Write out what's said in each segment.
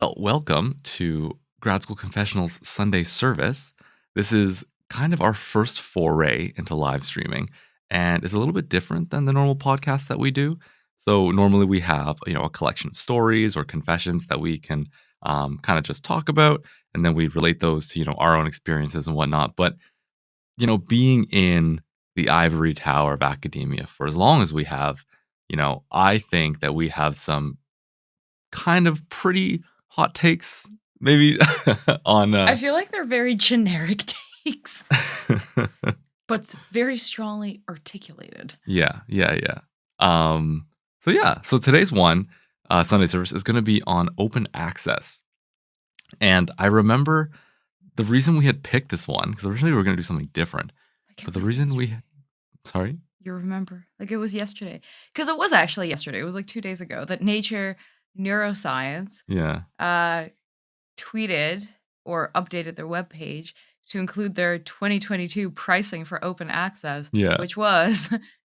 Well, welcome to Grad School Confessional's Sunday service. This is kind of our first foray into live streaming, and it's a little bit different than the normal podcast that we do. So normally we have, a collection of stories or confessions that we can kind of just talk about, and then we relate those to, our own experiences and whatnot. But, being in the ivory tower of academia for as long as we have, I think that we have some kind of pretty hot takes maybe on I feel like they're very generic takes, but very strongly articulated. yeah. So today's one Sunday service is going to be on open access. And I remember the reason we had picked this one because originally we were going to do something different. Like But it the was reason yesterday. sorry? You remember? Like it was yesterday. Because it was actually yesterday. It was like 2 days ago that Nature Neuroscience Yeah. uh, tweeted or updated their webpage to include their 2022 pricing for open access, Yeah. which was,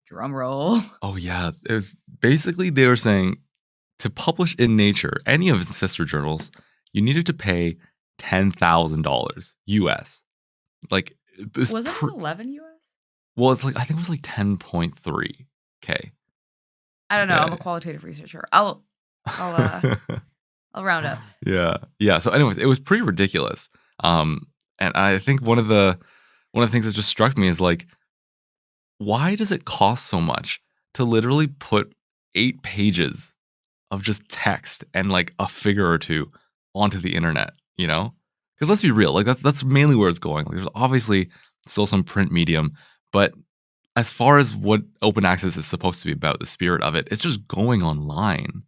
drum roll, Oh yeah, it was basically they were saying to publish in Nature any of its sister journals, you needed to pay $10,000 US. Like it was wasn't it 11 US? well, it's like I think it was like 10.3K. I don't know. I'm a Okay. qualitative researcher. I'll round up. Yeah. Yeah, so anyways, it was pretty ridiculous. Um, and I think one of the things that just struck me is, like, why does it cost so much to literally put 8 pages of just text and, like, a figure or 2 onto the internet, you know? Because let's be real, like, that's mainly where it's going. Like, there's obviously still some print medium, but as far as what open access is supposed to be about, the spirit of it, it's just going online.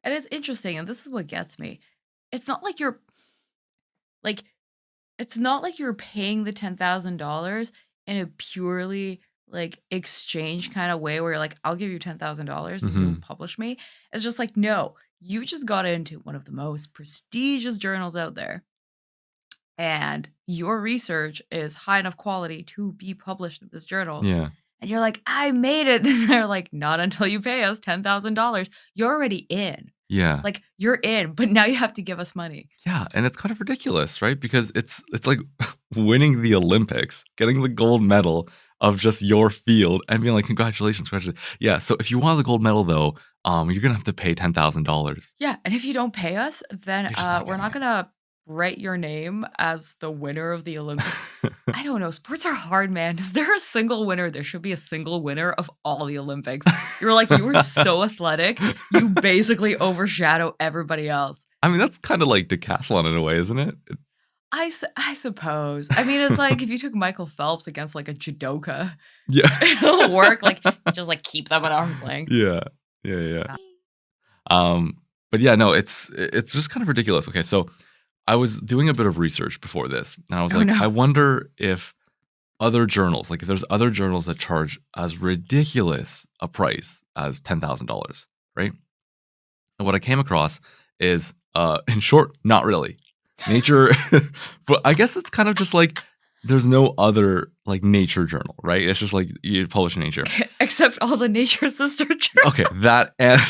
And it's interesting, and this is what gets me. It's not like you're like it's not like you're paying the $10,000 in a purely like exchange kind of way where you're like, I'll give you $10,000 and you'll Mhm. publish me. It's just like, no, you just got into one of the most prestigious journals out there. And your research is high enough quality to be published in this journal. Yeah. And you're like, I made it. And they're like, not until you pay us $10,000. You're already in. Yeah. Like, you're in, but now you have to give us money. Yeah, and it's kind of ridiculous, right? Because it's like winning the Olympics, getting the gold medal of just your field and being like, "Congratulations, congratulations." Yeah, so if you want the gold medal though, you're gonna have to pay $10,000. Yeah, and if you don't pay us, then, You're just not we're getting not it. gonna write your name as the winner of the Olympic. I don't know, sports are hard, man. Is there a single winner? There should be a single winner of all the Olympics. You're like, you were so athletic, you basically overshadow everybody else. I mean, that's kinda like decathlon in a way, isn't it? I suppose. I mean, it's like if you took Michael Phelps against, like, a judoka, Yeah. it'll work, like, just, like, keep them at arm's length. Yeah. Yeah. Um, but yeah, no, it's just kind of ridiculous. Okay, so I was doing a bit of research before this, and I was Oh, like, no. I wonder if other journals, like if there's other journals that charge as ridiculous a price as $10,000, right? And what I came across is, in short, not really. Nature, but I guess it's kind of just like there's no other like nature journal, right? It's just like you publish in Nature. Except all the Nature Sister journals. Okay, that and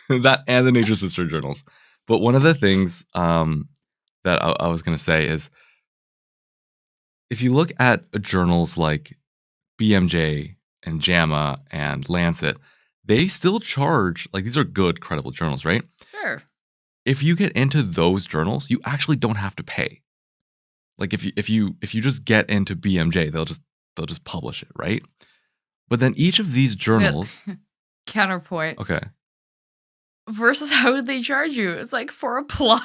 that and the Nature Sister journals. But one of the things that I was gonna say is if you look at journals like BMJ and JAMA and Lancet, they still charge like these are good, credible journals, right? Sure. If you get into those journals, you actually don't have to pay. Like if you just get into BMJ, they'll just publish it, right? But then each of these Yeah. journals, Counterpoint. okay. Versus how would they charge you? It's like for applying.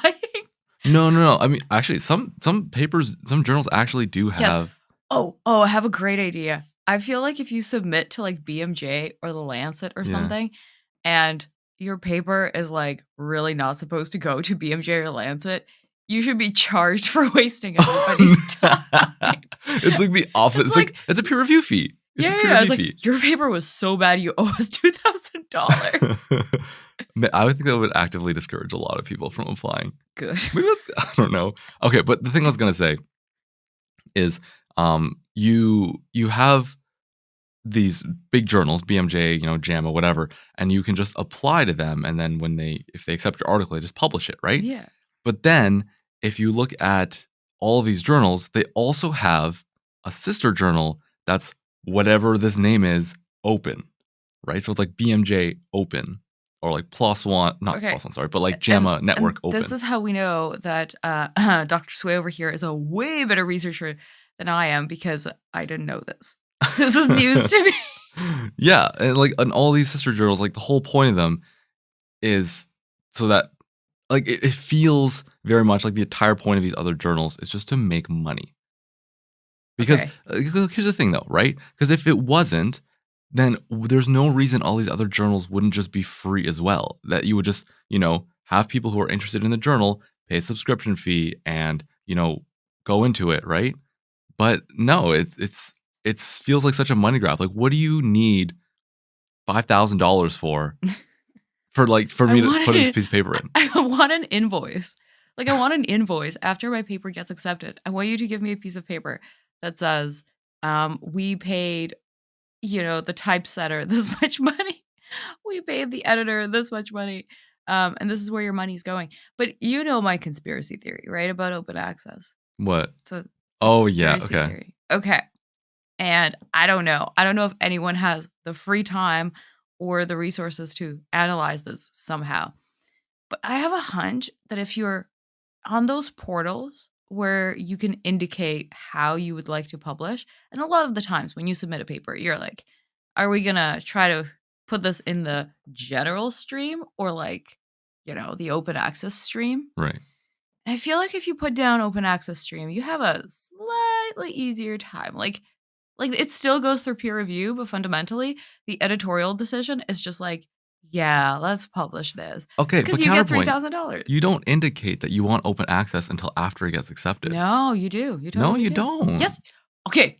No. I mean, actually, some papers, some journals actually do Yes. have. Oh, I have a great idea. I feel like if you submit to like BMJ or the Lancet or Yeah. something, and your paper is like really not supposed to go to BMJ or Lancet, you should be charged for wasting everybody's time. It's like the office. It's It's like, like it's a peer review fee. It's a peer yeah, it's review like fee. your paper was so bad you owe us $2,000. I would think that would actively discourage a lot of people from applying. Good. Maybe I don't know. Okay, but the thing I was gonna say is, you have these big journals, BMJ, JAMA, whatever, and you can just apply to them, and then if they accept your article, they just publish it, right? Yeah. But then if you look at all of these journals, they also have a sister journal that's whatever this name is, open, right? So it's like BMJ open or like plus one, not Okay. plus one, sorry, but like And JAMA network this open. is how we know that, Dr. Sway over here is a way better researcher than I am because I didn't know this. This is news to me. Yeah, and like and all these sister journals, like the whole point of them is so that like it feels very much like the entire point of these other journals is just to make money. Because, Okay. here's the thing though, right? Because if it wasn't, then there's no reason all these other journals wouldn't just be free as well. That you would just, have people who are interested in the journal pay a subscription fee and, go into it, right? But no, it feels like such a money grab. Like, what do you need $5,000 for I me to put this wanted piece of paper in? I want an invoice. Like, I want an invoice after my paper gets accepted. I want you to give me a piece of paper that says, "We paid, the typesetter this much money. We paid the editor this much money, and this is where your money's going." But you know my conspiracy theory, right, about open access. What? So it's a Oh yeah, conspiracy okay. theory. Okay. And I don't know. I don't know if anyone has the free time or the resources to analyze this somehow. But I have a hunch that if you're on those portals where you can indicate how you would like to publish, and a lot of the times when you submit a paper, you're like, are we going to try to put this in the general stream or like, the open access stream? Right. And I feel like if you put down open access stream, you have a slightly easier time. Like, it still goes through peer review, but fundamentally, the editorial decision is just like, "Yeah, let's publish this," Okay, because but you get counterpoint, $3,000. you don't indicate that you want open access until after it gets accepted. No, you do, you No, totally you do. don't. Yes. Okay,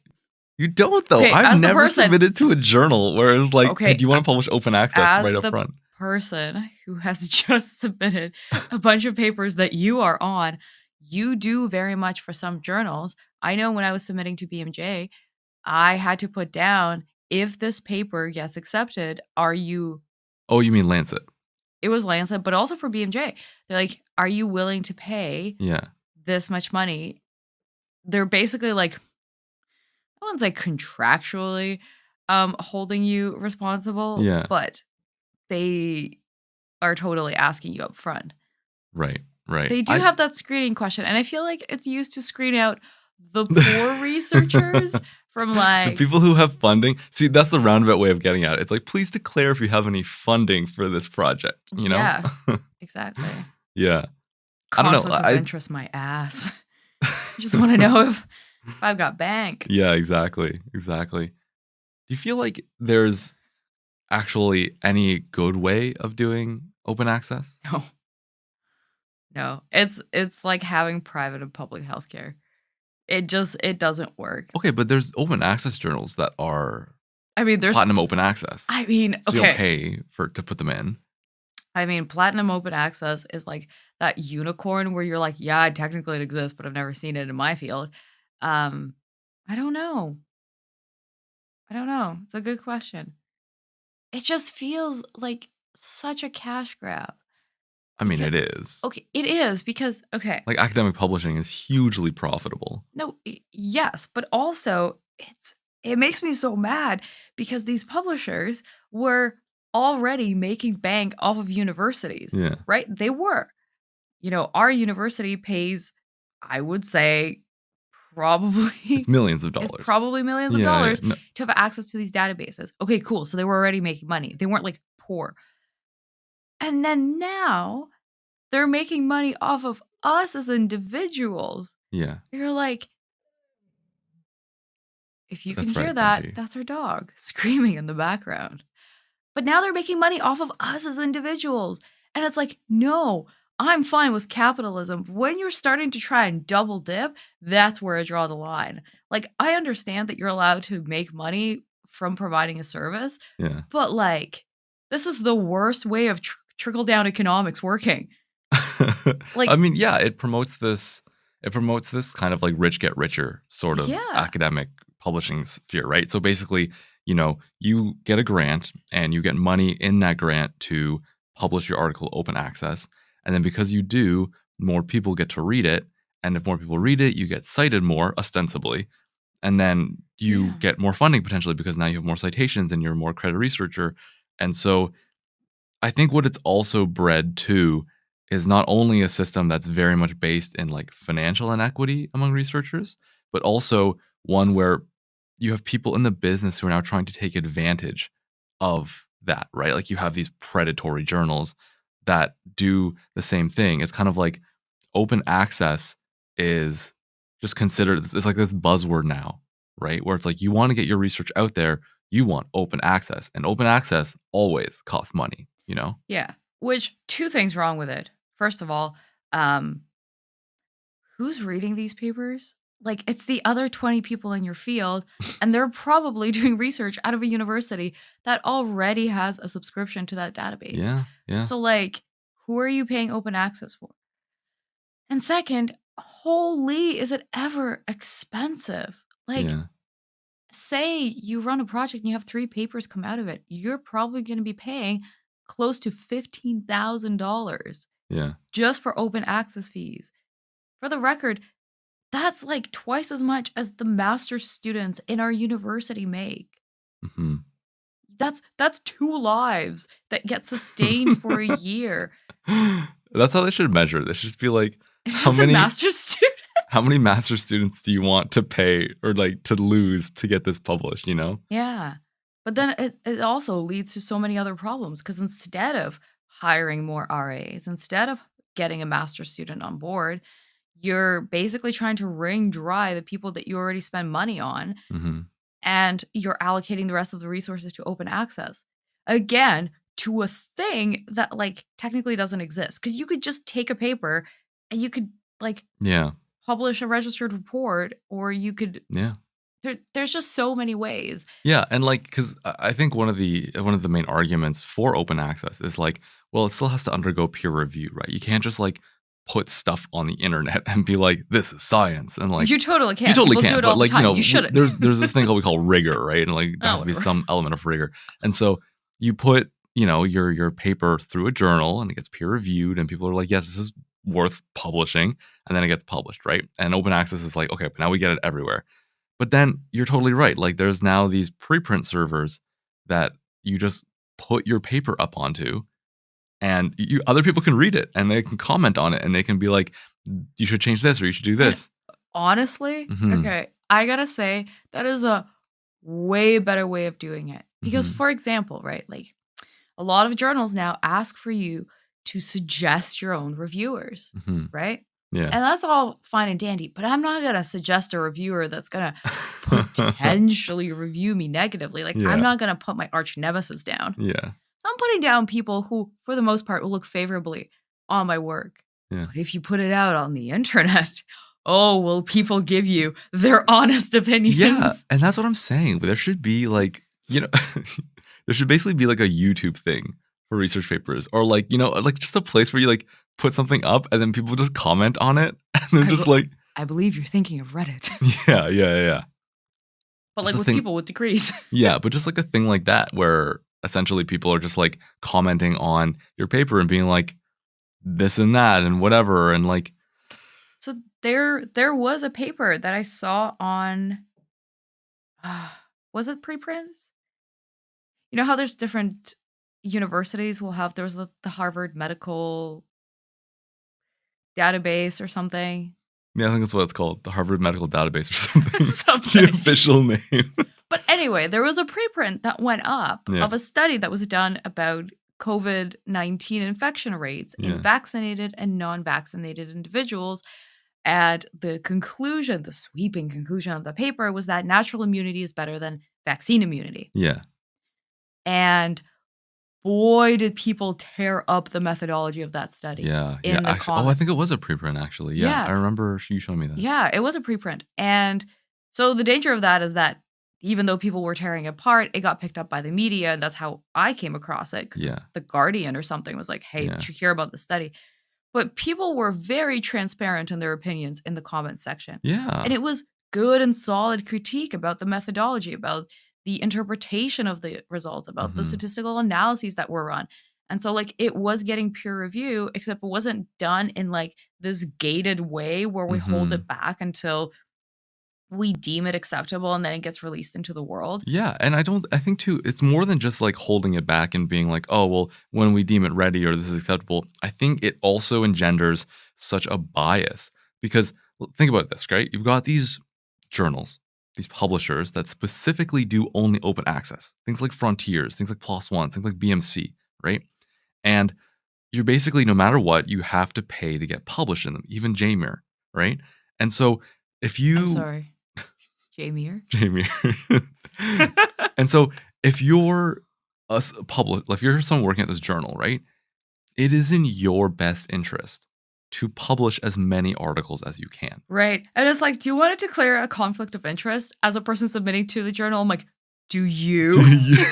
You don't though. okay, I've as the never person submitted to a journal where it was like, "Hey, do okay, you wanna publish open access?" as right up the front. person who has just submitted a bunch of papers that you are on, you do very much for some journals. I know when I was submitting to BMJ, I had to put down, "If this paper gets accepted, are you" Oh, you mean Lancet. it was Lancet, but also for BMJ. They're like, "Are you willing to pay Yeah, this much money?" They're basically like, I wouldn't say contractually, holding you responsible, yeah. but they are totally asking you up front. Right, right. They do I have that screening question, and I feel like it's used to screen out the poor researchers from, The like people who have funding see, that's the roundabout way of getting at it. It's like, "Please declare if you have any funding for this project," you know? yeah, exactly. Yeah. I don't know, Conflict of interest my ass. I just wanna know if I've got bank. Yeah, exactly, exactly. Do you feel like there's actually any good way of doing open access? No, no. It's like having private and public healthcare. It doesn't work. Okay, but there's open access journals that are I mean, there's platinum open access, I mean, so you don't okay. pay for to put them in. I mean, platinum open access is like that unicorn where you're like, "Yeah, technically it exists, but I've never seen it in my field." Um, I don't know. I don't know. It's a good question. It just feels like such a cash grab I mean, because it is. okay, it is because okay. Like, academic publishing is hugely profitable. No, yes, but also it makes me so mad because these publishers were already making bank off of universities, Yeah. right? They were. Our university pays, I would say, It's probably millions of it's dollars. probably millions of Yeah, yeah. dollars No, to have access to these databases. Okay, cool. So they were already making money. They weren't like poor. And then now they're making money off of us as individuals. yeah. You're like, if you can That's hear right, that, Benji. that's our dog screaming in the background. But now they're making money off of us as individuals. And it's like, no, I'm fine with capitalism. When you're starting to try and double dip, that's where I draw the line. Like, I understand that you're allowed to make money from providing a service, Yeah. but like, this is the worst way of trickle down economics working. I Like, mean, yeah, it promotes this kind of like rich get richer sort of yeah, academic publishing sphere, right? So basically, you get a grant and you get money in that grant to publish your article open access. And then because you do, more people get to read it, and if more people read it, you get cited more, ostensibly, and then you Yeah. get more funding potentially because now you have more citations and you're a more accredited researcher. And so I think what it's also bred to is not only a system that's very much based in like financial inequity among researchers, but also one where you have people in the business who are now trying to take advantage of that, right? Like you have these predatory journals that do the same thing. It's kind of like open access is just considered, it's like this buzzword now, right? Where it's like you want to get your research out there, you want open access, and open access always costs money, you know? Yeah. Which 2 things wrong with it. First of all, um, who's reading these papers? Like, it's the other 20 people in your field, and they're probably doing research out of a university that already has a subscription to that database. Yeah, yeah, So, like, who are you paying open access for? And second, holy, is it ever expensive? Like, yeah, say you run a project and you have 3 papers come out of it, you're probably gonna be paying close to $15,000 yeah. just for open access fees. For the record, that's like twice as much as the master's students in our university make. Mhm. That's 2 lives that get sustained for a year. That's how they should measure it. They should just be like, It's how just a many master's student. how many master students do you want to pay or like to lose to get this published, you know? Yeah. But then it also leads to so many other problems because instead of hiring more RAs, instead of getting a master's student on board, you're basically trying to wring dry the people that you already spend money on, Mhm. and you're allocating the rest of the resources to open access. Again, to a thing that, like, technically doesn't exist. Because you could just take a paper and you could, like, Yeah, publish a registered report, or you could yeah. there's just so many ways. Yeah, and, like, 'cause I think one of the main arguments for open access is, like, well, it still has to undergo peer review, right? You can't just, like, put stuff on the internet and be like, "This is science," and, like You totally you can. totally People do can, it but, all the like, time. You shouldn't. there's this thing called we call rigor, right? And, like, there Oh, has to be whatever. some element of rigor, and so you put, your paper through a journal, and it gets peer reviewed, and people are like, "Yes, this is worth publishing," and then it gets published, right? And open access is like, "Okay, but now we get it everywhere." But then you're totally right. Like there's now these preprint servers that you just put your paper up onto and you other people can read it and they can comment on it and they can be like, you should change this or you should do And this. honestly, Mhm. okay, I gotta say that is a way better way of doing it. Because, Mhm. for example, right, like a lot of journals now ask for you to suggest your own reviewers, Mhm. right? Yeah. And that's all fine and dandy, but I'm not gonna suggest a reviewer that's gonna potentially review me negatively. Like, I'm Yeah. not gonna put my arch nemesis down. Yeah. So I'm putting down people who, for the most part, will look favorably on my work. Yeah. But if you put it out on the internet, oh, will people give you their honest Yeah, opinions? and that's what I'm saying, but there should be like, there should basically be like a YouTube thing for research papers or like, like just a place where you like put something up and then people just comment on it and they're I, just be- like, I believe you're thinking of Reddit, yeah, yeah, yeah, yeah. but Just like a with thing, people with degrees. yeah, but just like a thing like that where essentially people are just like commenting on your paper and being like this and that and whatever and like, So there was a paper that I saw on was it preprints? You know how there's different universities will have there was the Harvard Medical Database or something. yeah, I think that's what it's called, the Harvard Medical Database or something, the Something. official name. But anyway, there was a preprint that went up Yeah, of a study that was done about COVID-19 infection rates in yeah, vaccinated and non-vaccinated individuals. And the conclusion, the sweeping conclusion of the paper was that natural immunity is better than vaccine immunity. yeah. And boy, did people tear up the methodology of that study Yeah, yeah, in the actually I comments. think it was a preprint actually, yeah, Yeah, I remember you showing me that. yeah, it was a preprint. And so the danger of that is that even though people were tearing it apart, it got picked up by the media. And that's how I came across it because Yeah, The Guardian or something was like, hey, yeah, did you hear about the study? But people were very transparent in their opinions in the comments section. yeah, And it was good and solid critique about the methodology, about the interpretation of the results, about the mhm, statistical analyses that were run. And so, like, it was getting peer review, except it wasn't done in, like, this gated way where we hold Mhm. it back until we deem it acceptable and then it gets released into the world. Yeah, and I think too, it's more than just, like, holding it back and being like, "Oh, well, when we deem it ready or this is acceptable." I think it also engenders such a bias because think about this, right? You've got these journals, these publishers that specifically do only open access. Things like Frontiers, things like PLOS ONE, things like BMC, right? And you're basically no matter what, you have to pay to get published in them, even JMIR, right? And so if I'm you sorry, Jamie. Jamie. And so if you're like if you're someone working at this journal, right? It is in your best interest to publish as many articles as you can. Right, and it's like, "Do you wanna declare a conflict of interest as a person submitting to the journal?" I'm like, "Do Do you? you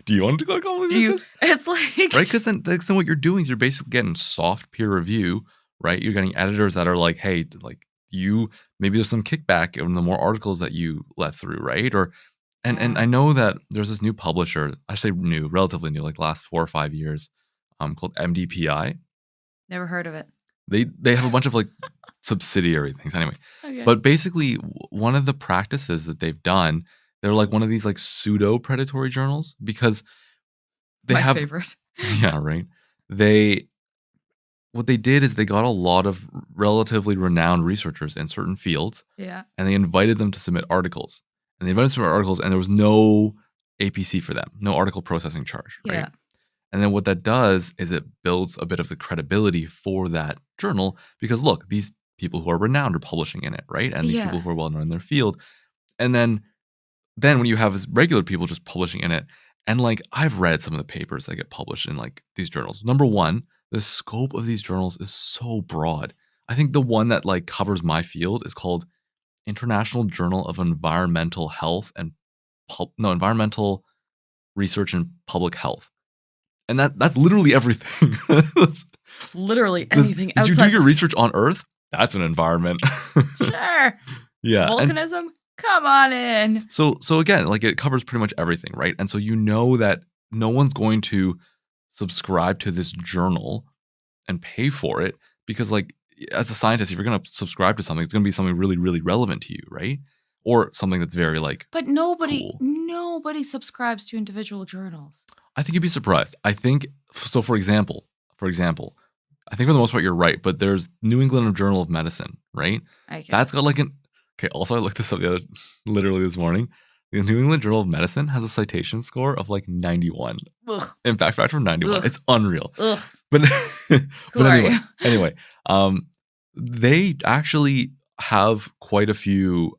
do you want to declare conflict Do of you?" interest? It's like Right? Because then what you're doing is you're basically getting soft peer review, right? You're getting editors that are like, "Hey, like you maybe there's some kickback in the more articles that you let through, right?" Or and Yeah, I know that there's this new publisher, I say new, relatively new, like last 4 or 5 years, called MDPI. never heard of it. They have a bunch of, like, subsidiary things anyway. Okay. But basically, one of the practices that they've done, they're like one of these, like, pseudo predatory journals because they My have favorite. yeah, right? They what they did is they got a lot of relatively renowned researchers in certain fields, Yeah, and they invited them to submit articles. And they invited them to submit articles, and there was no APC for them, no article processing charge, right? yeah, And then what that does is it builds a bit of the credibility for that journal because look, these people who are renowned are publishing in it, right? And these people yeah. who are well known in their field. And then when you have regular people just publishing in it, and like I've read some of the papers that get published in like these journals. Number one, the scope of these journals is so broad. I think the one that like covers my field is called International Journal of Environmental Health and Environmental Research and Public Health. And that's literally everything. That's Literally Does anything did you do outside your this. research on Earth? That's an environment. Sure. Yeah, and Volcanism? Come on in. so again, like, it covers pretty much everything, right? And so you know that no one's going to subscribe to this journal and pay for it because, like, as a scientist, if you're gonna subscribe to something, it's gonna be something really, really relevant to you, right? Or something that's very, like, But nobody cool. nobody subscribes to individual journals. I think you'd be surprised. I think so, for example, I think for the most part you're right, but there's New England Journal of Medicine, right? Okay. That's got like an okay, also I looked this up the other literally this morning. The New England Journal of Medicine has a citation score of like 91. Ugh, Impact factor of 91. ugh, It's unreal. ugh. But Who but are anyway, you? anyway, um they actually have quite a few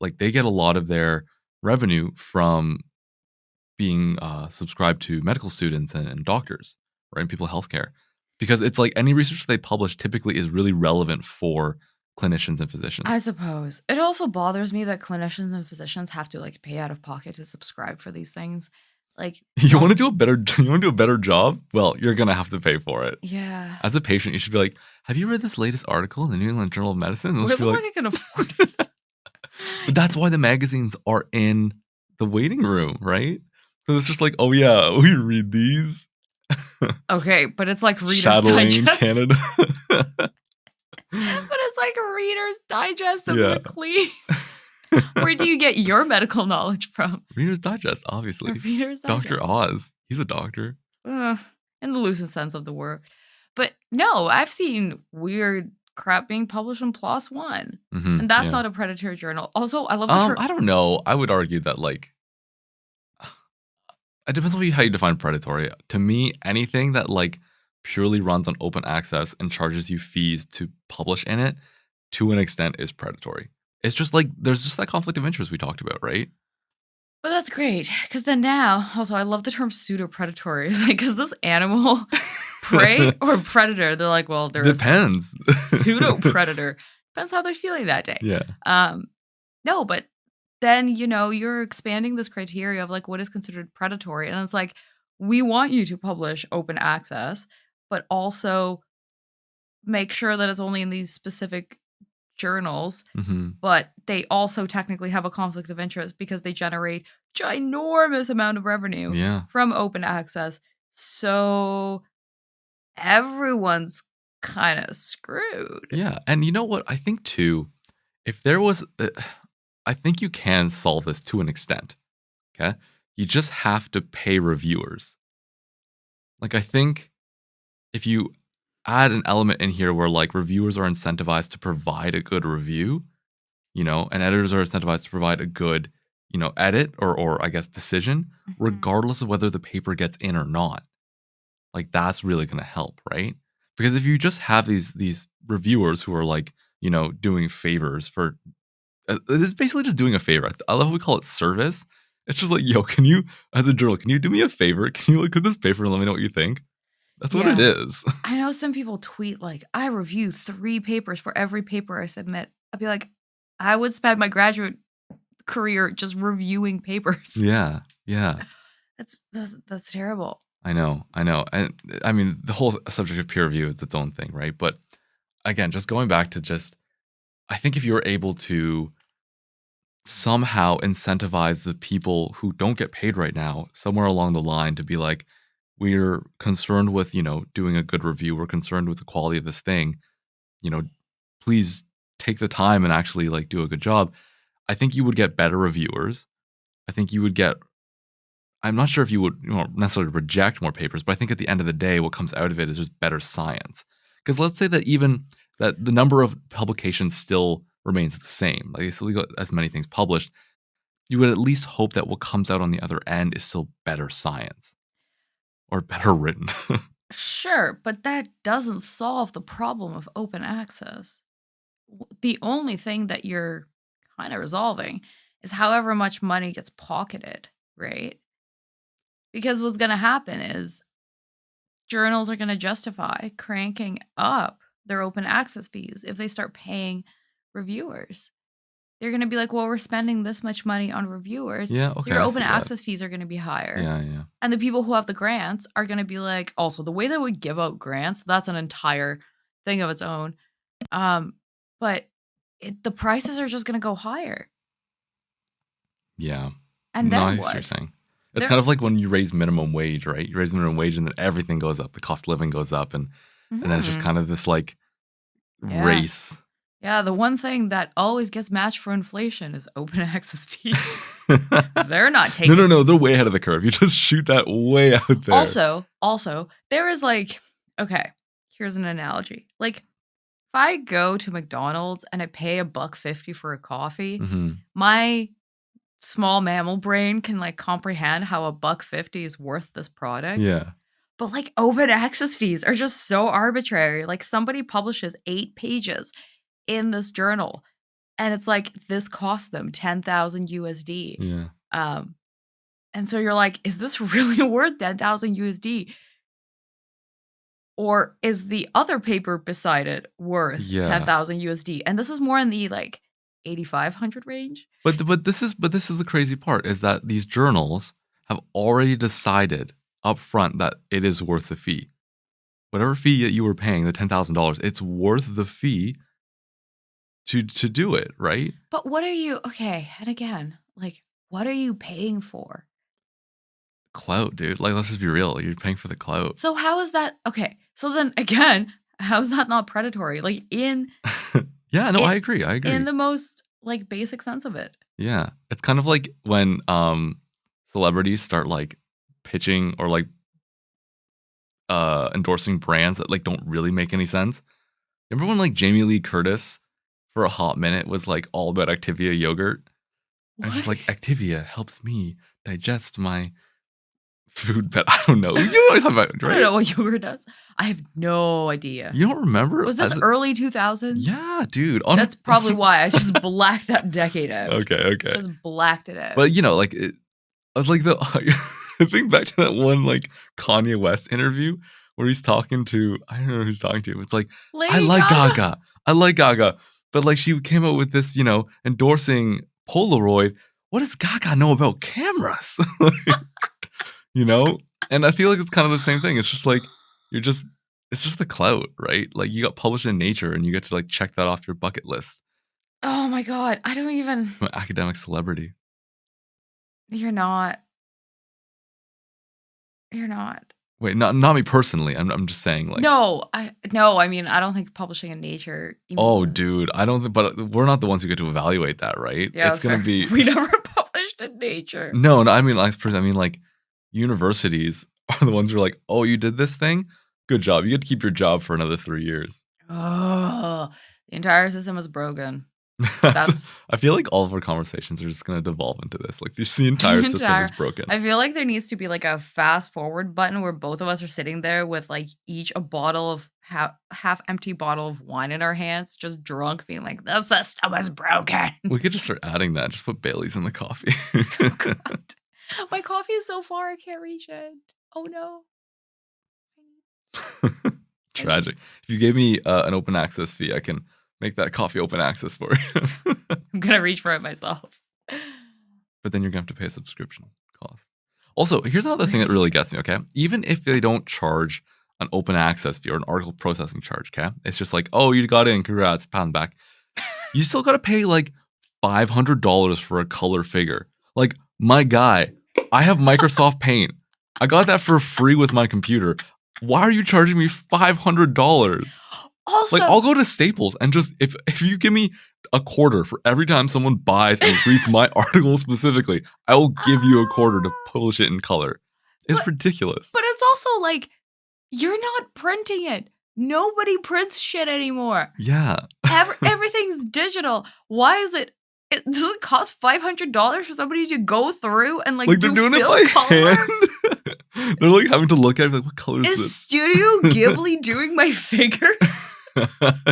like they get a lot of their revenue from being subscribed to medical students and doctors, right? And people in healthcare. Because it's like any research they publish typically is really relevant for clinicians and I physicians. suppose. It also bothers me that clinicians and physicians have to, like, pay out of pocket to subscribe for these things. Like, You want don't to do a better you want to do a better job? Well, you're going to have to pay for it. yeah. As a patient, you should be like, "Have you read this latest article in the New England Journal of Medicine?" And they'll Do I just be look like, like I can afford it? but that's why the magazines are in the waiting room, right? So it's just like, "Oh yeah, we read these." Okay, but it's like Reader's Chatelaine, Digest. Canada. But it's like a Reader's Digest of Yeah. the clean. Where do you get your medical knowledge from? Reader's Digest, A obviously. Reader's Dr. Digest. Oz, he's a doctor. Ugh, in the loosest sense of the word. But no, I've seen weird crap being published in PLOS ONE, and Mhm, that's yeah. not a predatory journal. Also, I love the term. I don't know. I would argue that, like, it depends on how you define predatory. To me, anything that, like, purely runs on open access and charges you fees to publish in it, to an extent, is predatory. It's just like there's just that conflict of interest we talked about, right? But that's great because then now, also, I love the term pseudo predatory. It's like, is this animal prey or predator? They're like, well, they're a Depends. pseudo predator. Depends how they're feeling that day. Yeah. Um, no, but then, you're expanding this criteria of like what is considered predatory. And it's like, we want you to publish open access, but also make sure that it's only in these specific journals. Mhm. But they also technically have a conflict of interest because they generate ginormous amount of revenue Yeah. from open access. So everyone's kinda screwed. Yeah, and you know what? I think too, if there was I think you can solve this to an extent, okay? You just have to pay reviewers. Like, I think if you add an element in here where, like, reviewers are incentivized to provide a good review, and editors are incentivized to provide a good, edit or I guess decision, Mhm. regardless of whether the paper gets in or not. Like, that's really gonna help, right? Because if you just have these reviewers who are, like, doing favors for it's basically just doing a favor. I love how we call it service. It's just like, "Yo, can you as a journal, can you do me a favor? Can you look at this paper and let me know what you think?" That's what it Yeah. is. I know some people tweet like, "I review 3 papers for every paper I submit." I'd be like, "I would spend my graduate career just reviewing papers." Yeah, yeah. That's terrible. I know, and, I mean, the whole subject of peer review is its own thing, right? But, again, just going back to just I think if you're able to somehow incentivize the people who don't get paid right now somewhere along the line to be like, "We're concerned with, doing a good review. We're concerned with the quality of this thing. You know, please take the time and actually, like, do a good job." I think you would get better reviewers. I think you would get I'm not sure if you would, necessarily reject more papers, but I think at the end of the day, what comes out of it is just better science. Because let's say that even that the number of publications still remains the same, like, you still got as many things published, you would at least hope that what comes out on the other end is still better science or better written. Sure, but that doesn't solve the problem of open access. The only thing that you're kinda resolving is however much money gets pocketed, right? Because what's gonna happen is journals are gonna justify cranking up their open access fees if they start paying reviewers. They're gonna be like, "Well, we're spending this much money on reviewers, Yeah, so okay, your I open see that. access fees are gonna be higher." Yeah, yeah. And the people who have the grants are gonna be like also, the way that we give out grants, that's an entire thing of its own. Um, but the prices are just gonna go higher. Yeah. And No, then I see what you're what? saying. It's There kind of like when you raise minimum wage, right? You raise minimum wage and then everything goes up, the cost of living goes up, and then it's just Mhm. kind of this, like, Yeah. race. Yeah, the one thing that always gets matched for inflation is open access fees. They're not No, no, taking no, they're way ahead of the curve. You just shoot that way out there. also, there is like okay, here's an analogy. Like, if I go to McDonald's and I pay a buck 50 for a coffee, Mhm. my small mammal brain can, like, comprehend how a buck 50 is worth this product. Yeah. But, like, open access fees are just so arbitrary. Like, somebody publishes 8 pages in this journal, and it's like, this cost them 10,000 USD. Yeah. Um, and so you're like, "Is this really worth 10,000 USD? Or is the other paper beside it worth Yeah. 10,000 USD?" And this is more in the, like, 8,500 range. But this is the crazy part is that these journals have already decided upfront that it is worth the fee. Whatever fee that you were paying, the $10,000, it's worth the fee to do it, right? But what are you okay, and again, like, what are you paying for? Clout, dude. Like, let's just be real. You're paying for the clout. So how is that okay, so then again, how is that not predatory? Like, Yeah, no, I it agree. I in agree. the most, like, basic sense of it. Yeah. It's kind of like when celebrities start like pitching or like endorsing brands that like don't really make any sense. Remember when like Jamie Lee Curtis for a hot minute was like all about Activia yogurt? And she's like, What? Activia helps me digest my food, but I don't know. You know what I'm talking about, I don't right? know what yogurt does. I have no idea. You don't remember Was this as early 2000s? yeah, dude. On That's probably why I just blacked that decade out. okay, okay. Just blacked it out. But like I was like the I think back to that one like Kanye West interview where he's talking to I don't know who he's talking to. It's like, I Lady like Gaga. Gaga. I like Gaga. But like she came out with this, endorsing Polaroid. What does Gaga know about cameras? You know? And I feel like it's kind of the same thing. It's just like you're just it's just the clout, right? Like you got published in Nature and you get to like check that off your bucket list. Oh my god, I don't even I'm an academic celebrity. you're not. You're not. Wait, not me personally. I'm just saying, like, No, I mean, I don't think publishing in Nature oh, even dude, I don't. But we're not the ones who get to evaluate that, right? yeah, It's that's gonna fair. be We never published in Nature. no. I mean, I mean, like, universities are the ones who are like, oh, you did this thing, good job. You get to keep your job for another 3 years. Oh, the entire system is broken. That's, That's I feel like all of our conversations are just gonna devolve into this. Like, this, the the entire system entire is broken. I feel like there needs to be, like, a fast forward button where both of us are sitting there with, like, each a bottle of half empty bottle of wine in our hands, just drunk, being like, "The system is broken." We could just start adding that. Just put Bailey's in the coffee. Oh god. My coffee is so far, I can't reach it. Oh, no. I need Tragic. If you gave me an open access fee, I can make that coffee open access for you. I'm gonna reach for it myself. But then you're gonna have to pay a subscription cost. Also, here's another thing that Really really do. gets me, okay? Even if they don't charge an open access fee or an article processing charge, okay? It's just like, oh, you got in, congrats, pound back. You still gotta pay like $500 for a color figure. Like, my guy, I have Microsoft Paint. I got that for free with my computer. Why are you charging me $500? Like, Also I'll go to Staples and just if you give me a quarter for every time someone buys and reads my article specifically, I will give you a quarter to ah, publish it in color. It's but ridiculous. but it's also like, you're not printing it. Nobody prints shit anymore. Yeah. Everything's digital. Why is does it cost $500 for somebody to go through and, like, Like, they're do doing it fill by color? hand. They're, like, having to look at it like, "What color is Is this?" Studio Ghibli doing my figures?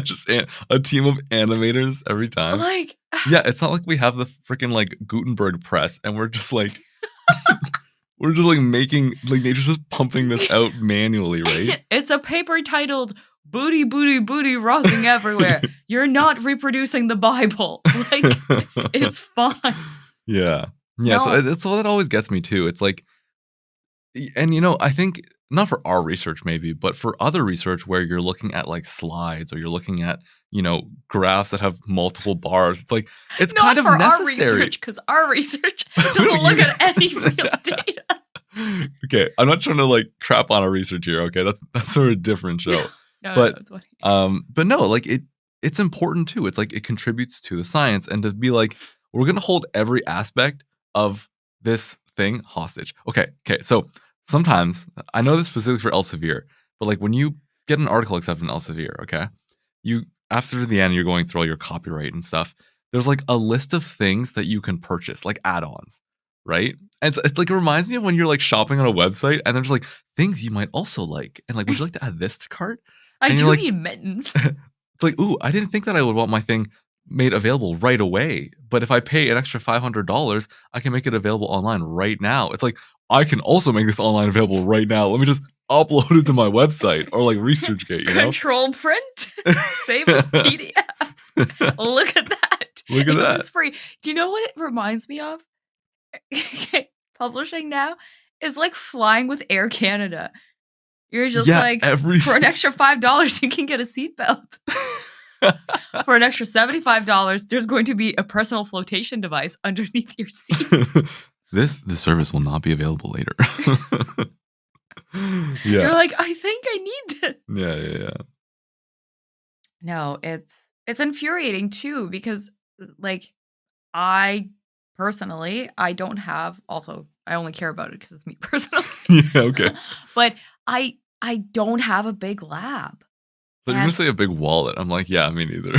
Just a team of animators every time. Like, Yeah, it's not like we have the freaking, like, Gutenberg press, and we're just, like we're just, like, making like, nature's just pumping this out manually, right? it's a paper titled "Booty, Booty, Booty Rocking Everywhere." You're not reproducing the Bible. Like, it's fine. Yeah. Yeah, so No, it's all that always gets me too. It's like and, I think not for our research maybe, but for other research where you're looking at, like, slides or you're looking at, graphs that have multiple bars, it's like, it's kind not of for our necessary. research, because our research We don't doesn't look use at any real data. Okay, I'm not trying to, like, crap on our research here, okay? That's sort of a different show. No, But, it's funny. but no, like, it's important too. It's like it contributes to the science and to be like, we're gonna hold every aspect of this thing hostage. Okay, so sometimes, I know this specifically for Elsevier, but, like, when you get an article accepted in Elsevier, okay? You after the end, you're going through all your copyright and stuff, there's, like, a list of things that you can purchase, like add-ons, right? And it's like, it reminds me of when you're, like, shopping on a website and there's, like, things you might also like, and, like, "Would you like to add this to cart?" I And you're do like need mittens. it's like, "Ooh, I didn't think that I would want my thing made available right away, but if I pay an extra $500, I can make it available online right now." It's like, "I can also make this online available right now. Let me just upload it to my website or, like, ResearchGate," you know? Control print, save as PDF. Look at that. Look at It that. was free. Do you know what it reminds me of? Publishing now is like flying with Air Canada. You're just Yeah, like, every for an extra $5, you can get a seatbelt. For an extra $75, there's going to be a personal flotation device underneath your seat. This service will not be available later. You're Yeah. like, "I think I need this." Yeah. No, it's infuriating too because, like, I personally, I don't have also, I only care about it because it's me personally. Yeah, okay. But I don't have a big lab, So you're gonna and say a big wallet. I'm like, "Yeah, me neither."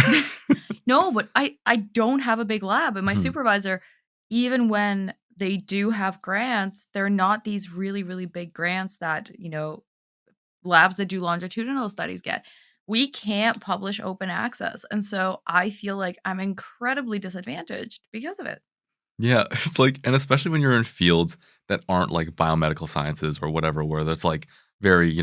no, but I don't have a big lab, and my Mhm. supervisor, even when they do have grants, they're not these really, really big grants that, labs that do longitudinal studies get. We can't publish open access, and so I feel like I'm incredibly disadvantaged because of it. Yeah, it's like and especially when you're in fields that aren't like biomedical sciences or whatever, where that's like very,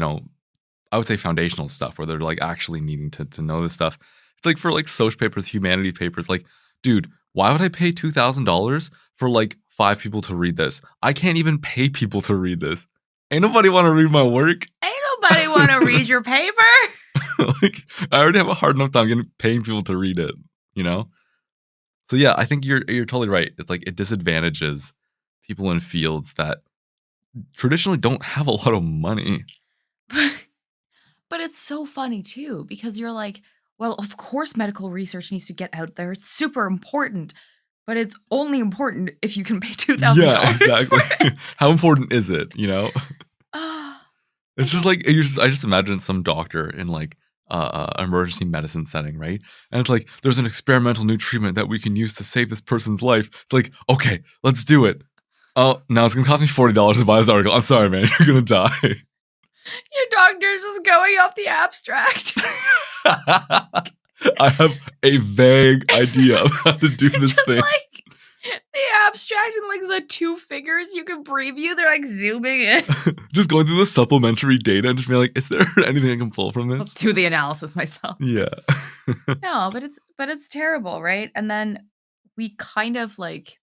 I would say foundational stuff where they're like actually needing to know this stuff. It's like for like social papers, humanity papers, like, dude, why would I pay $2,000 for like 5 people to read this? I can't even pay people to read this. Ain't nobody want to read my work. Ain't nobody wanna read your paper. Like, I already have a hard enough time getting paying people to read it, you know? So yeah, I think you're totally right. It's like it disadvantages people in fields that traditionally don't have a lot of money. But it's so funny too because you're like, "Well, of course medical research needs to get out there. It's super important, but it's only important if you can pay Yeah, $2,000 for exactly. it." How important is it, you know? Ah, It's like just it like I just imagine some doctor in, like, emergency medicine setting, right? And it's like, "There's an experimental new treatment that we can use to save this person's life." It's like, "Okay, let's do it." "Oh, now it's gonna cost me $40 to buy this article. I'm sorry, man. You're gonna die." your doctor's just going off the abstract. I have a vague idea of how to do this Just thing. like the abstract and, like, the 2 figures you can preview, they're, like, zooming in. Just going through the supplementary data and just being like, "Is there anything I can pull from Let's this?" do the analysis myself. Yeah. No, but it's terrible, right? And then we kind of, like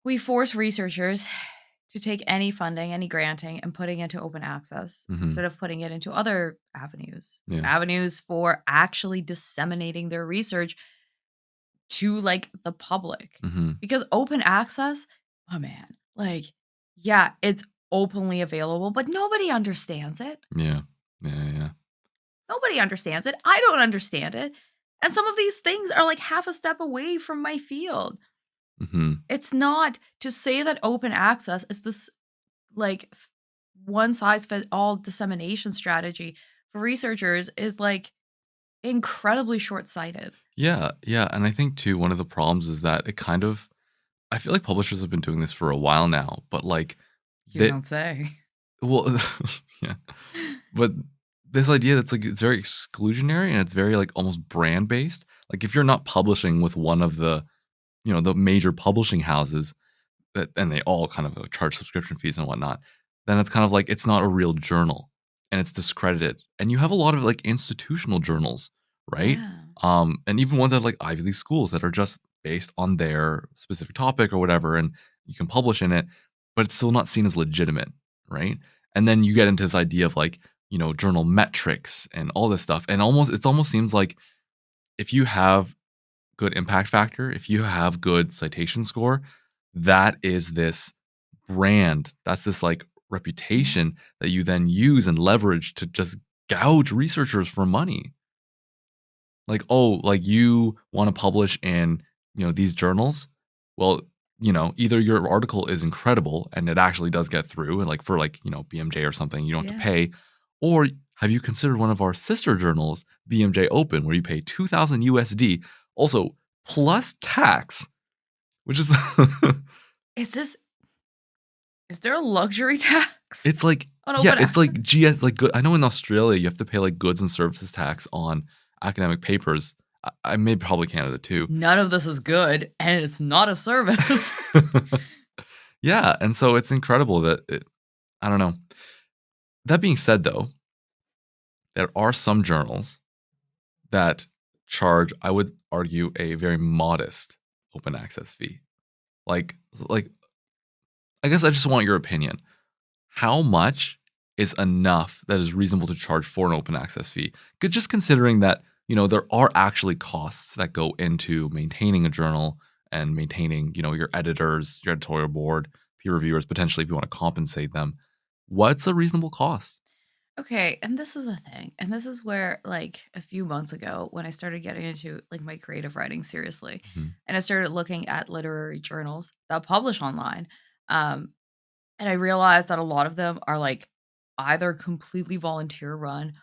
we force researchers to take any funding, any granting, and putting it into open access Mhm. instead of putting it into other avenues. Yeah. Avenues for actually disseminating their research to, like, the public. Mhm. Because open access, oh, man, like, yeah, it's openly available, but nobody understands it. Yeah. Yeah, yeah. Nobody understands it. I don't understand it. And some of these things are, like, half a step away from my field. Mhm. It's not to say that open access is this, like, one size fit all dissemination strategy for researchers is, like, incredibly short-sighted. Yeah, yeah, and I think too, one of the problems is that it kind of I feel like publishers have been doing this for a while now, but, like, You that don't say. well, yeah, but this idea that's, like, it's very exclusionary and it's very, like, almost brand based. Like, if you're not publishing with one of the, the major publishing houses, that and they all kind of, charge subscription fees and whatnot, then it's kind of like it's not a real journal, and it's discredited. And you have a lot of, like, institutional journals, right? Yeah. And even ones at, like, Ivy League schools that are just based on their specific topic or whatever, and you can publish in it, but it's still not seen as legitimate, right? And then you get into this idea of, like, journal metrics and all this stuff, and almost seems like if you have good impact factor, if you have good citation score, that is this brand, that's this, like, Yeah. reputation that you then use and leverage to just gouge researchers for money. Like, "Oh, like, you wanna publish in, these journals? Well, either your article is incredible and it actually does get through and, like, for, like, BMJ or something, you don't have to Yeah. pay, or have you considered one of our sister journals, BMJ Open, where you pay 2,000 USD, also plus tax," which is Is this is there a luxury tax it's like on yeah, open it's access? like GS like, good I know in Australia, you have to pay, like, goods and services tax on academic papers. I may probably Canada too. None of this is good, and it's not a service. Yeah, and so it's incredible that I don't know. That being said, though, there are some journals that charge, I would argue, a very modest open access fee. Like, I guess I just want your opinion. How much is enough that is reasonable to charge for an open access fee? Just considering that, there are actually costs that go into maintaining a journal and maintaining, your editors, your editorial board, peer reviewers, potentially if you want to compensate them. What's a reasonable cost? Okay, and this is the thing, and this is where, like, a few months ago, when I started getting into, like, my creative writing seriously, Mhm, and I started looking at literary journals that publish online, um, and I realized that a lot of them are, like, either completely volunteer run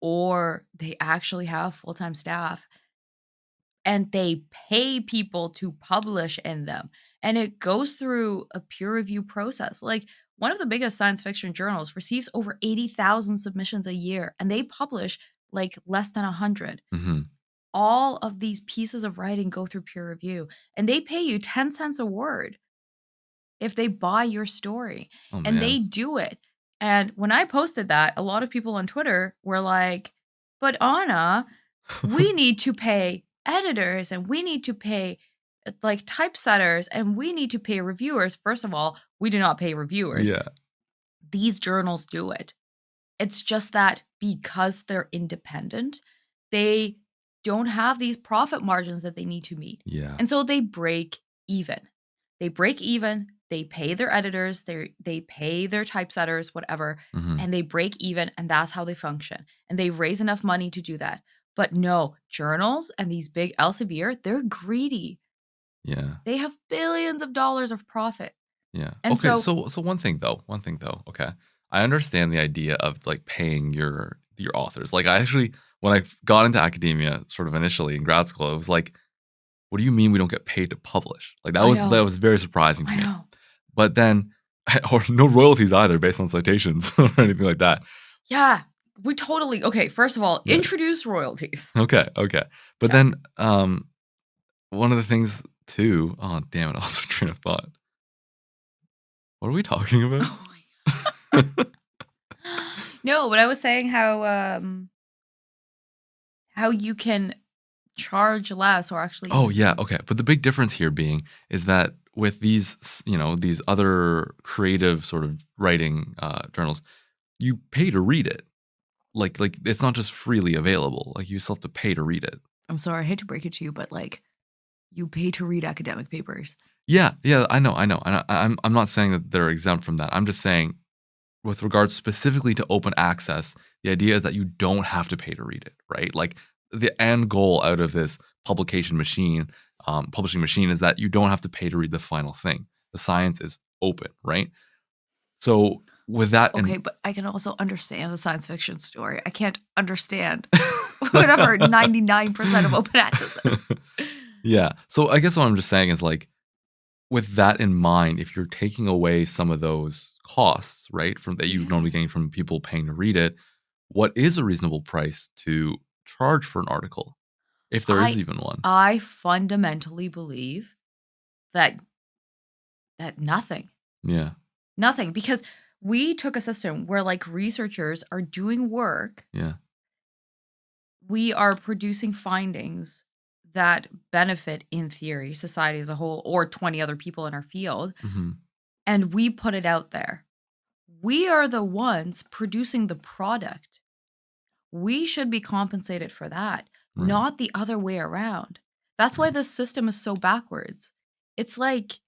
or they actually have full-time staff and they pay people to publish in them, and it goes through a peer review process. Like, one of the biggest science fiction journals receives over 80,000 submissions a year, and they publish, like, less than 100. mhm. All of these pieces of writing go through peer review, and they pay you 10 cents a word if they buy your story, Oh, and they man. do it. And when I posted that, a lot of people on Twitter were like, "But Anna, we need to pay editors and we need to pay like typesetters and we need to pay reviewers." First of all, we do not pay reviewers. Yeah, These journals do it. It's just that because they're independent, they don't have these profit margins that they need to meet. yeah. And so they break even. They break even they pay their editors, they pay their typesetters, whatever, Mhm. and they break even, and that's how they function, and they raise enough money to do that. But no, journals and these big Elsevier, they're greedy. Yeah. They have billions of dollars of profit. Yeah. And Okay, so so one thing though, okay. I understand the idea of, like, paying your authors. Like, I actually when I got into academia sort of initially in grad school, it was like, "What do you mean we don't get paid to publish?" Like, I that know, was very surprising to I me. know. But then or no royalties either based on citations or anything like that. Yeah, we totally okay, first of all, Yeah. introduce royalties. Okay, okay. But Check. then, one of the things too oh, damn it, I lost my train of thought. What are we talking about? Oh no, but I was saying how you can charge less or actually Oh, yeah, even okay, but the big difference here being is that with these these other creative sort of writing, journals, you pay to read it. Like, it's not just freely available, like, you still have to pay to read it. I'm sorry, I hate to break it to you, but, like, you pay to read academic papers. Yeah, yeah, I know, and I'm not saying that they're exempt from that, I'm just saying with regards specifically to open access, the idea is that you don't have to pay to read it, right? Like, the end goal out of this publishing machine is that you don't have to pay to read the final thing. The science is open, right? So, with that Okay, and but I can also understand the science fiction story. I can't understand whatever 99% of open access is. Yeah. So, I guess what I'm just saying is, like, with that in mind, if you're taking away some of those costs, right, from that you normally Yeah. getting from people paying to read it, what is a reasonable price to charge for an article? If there is I even one. I fundamentally believe that nothing. Yeah, Nothing, because we took a system where, like, researchers are doing work, yeah, we are producing findings that benefit, in theory, society as a whole or 20 other people in our field, mhm, and we put it out there. We are the ones producing the product. We should be compensated for that, right, not the other way around. That's why right, this system is so backwards. It's like